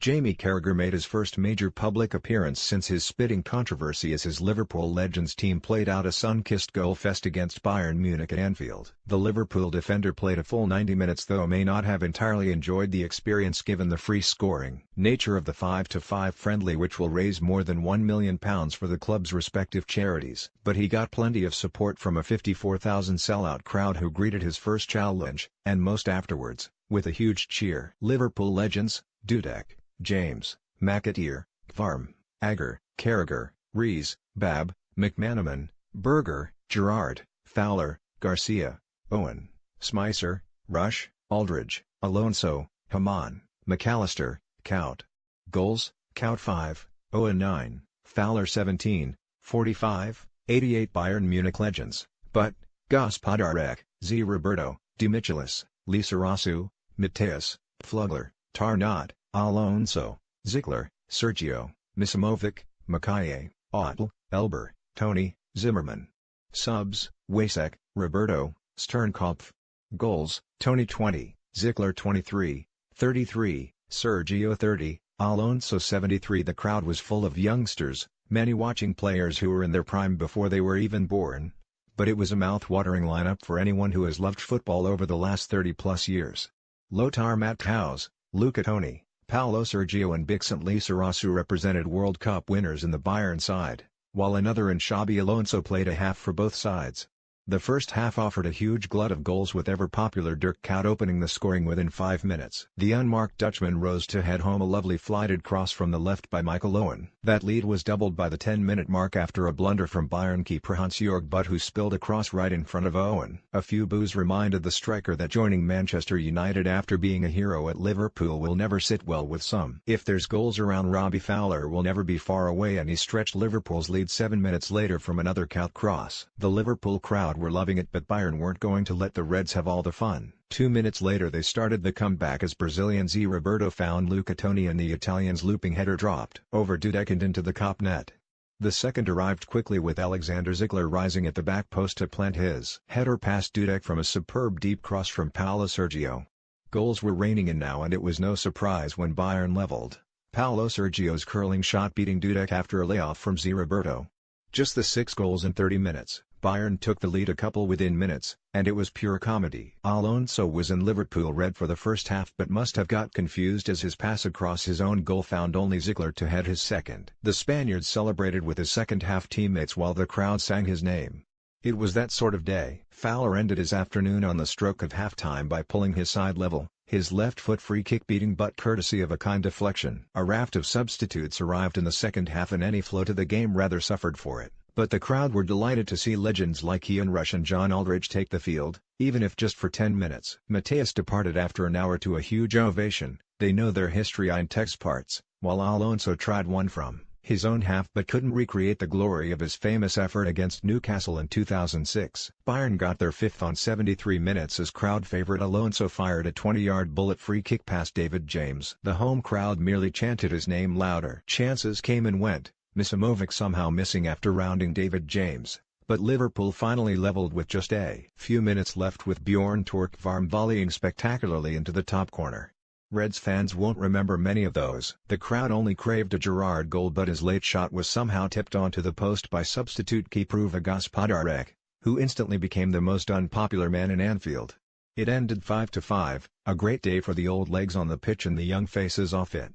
Jamie Carragher made his first major public appearance since his spitting controversy as his Liverpool Legends team played out a sun-kissed goal fest against Bayern Munich at Anfield. The Liverpool defender played a full 90 minutes though may not have entirely enjoyed the experience given the free-scoring nature of the 5-5 friendly, which will raise more than £1 million for the club's respective charities. But he got plenty of support from a 54,000 sellout crowd who greeted his first challenge, and most afterwards, with a huge cheer. Liverpool Legends, Dudek, James, McAteer, Farm, Agger, Carragher, Rees, Babb, McManaman, Berger, Gerrard, Fowler, Garcia, Owen, Smicer, Rush, Aldridge, Alonso, Haman, McAllister, Cout. Goals: Cout 5, Owen 9, Fowler 17, 45, 88 Bayern Munich Legends, but, Gospodarek, Z. Roberto, De Michelis, Lizarazu, Mateus, Flugler, Tarnot, Alonso, Ziegler, Sergio, Misimovic, Makaye, Otl, Elber, Tony, Zimmerman. Subs: Wasek, Roberto, Sternkopf. Goals: Tony 20, Ziegler 23, 33, Sergio 30, Alonso 73. The crowd was full of youngsters, many watching players who were in their prime before they were even born. But it was a mouth-watering lineup for anyone who has loved football over the last 30-plus years. Lothar Matthaus, Luca Toni, Paulo Sergio and Bixent Lizarazu represented World Cup winners in the Bayern side, while another in Xabi Alonso played a half for both sides. The first half offered a huge glut of goals with ever-popular Dirk Kuyt opening the scoring within 5 minutes. The unmarked Dutchman rose to head home a lovely flighted cross from the left by Michael Owen. That lead was doubled by the 10-minute mark after a blunder from Bayern keeper Hans-Jörg Butt, who spilled a cross right in front of Owen. A few boos reminded the striker that joining Manchester United after being a hero at Liverpool will never sit well with some. If there's goals around, Robbie Fowler will never be far away, and he stretched Liverpool's lead 7 minutes later from another Kuyt cross. The Liverpool crowd were loving it, but Bayern weren't going to let the Reds have all the fun. 2 minutes later they started the comeback as Brazilian Z. Roberto found Luca Toni and the Italian's looping header dropped over Dudek and into the Kop net. The second arrived quickly with Alexander Ziegler rising at the back post to plant his header past Dudek from a superb deep cross from Paulo Sergio. Goals were raining in now, and it was no surprise when Bayern levelled. Paulo Sergio's curling shot beating Dudek after a layoff from Z. Roberto. Just the 6 goals in 30 minutes. Bayern took the lead a couple within minutes, and it was pure comedy. Alonso was in Liverpool red for the first half but must have got confused as his pass across his own goal found only Ziegler to head his second. The Spaniard celebrated with his second-half teammates while the crowd sang his name. It was that sort of day. Fowler ended his afternoon on the stroke of halftime by pulling his side level, his left foot free kick beating Butt courtesy of a kind deflection. A raft of substitutes arrived in the second half and any flow to the game rather suffered for it. But the crowd were delighted to see legends like Ian Rush and John Aldridge take the field, even if just for 10 minutes. Mateus departed after an hour to a huge ovation. They know their history in text parts, while Alonso tried one from his own half but couldn't recreate the glory of his famous effort against Newcastle in 2006. Bayern got their fifth on 73 minutes as crowd favourite Alonso fired a 20-yard bullet free kick past David James. The home crowd merely chanted his name louder. Chances came and went, Misimovic somehow missing after rounding David James, but Liverpool finally levelled with just a few minutes left with Bjorn Torkvarm volleying spectacularly into the top corner. Reds fans won't remember many of those. The crowd only craved a Gerrard goal, but his late shot was somehow tipped onto the post by substitute keeper Uwe Gospodarek, who instantly became the most unpopular man in Anfield. It ended 5-5, a great day for the old legs on the pitch and the young faces off it.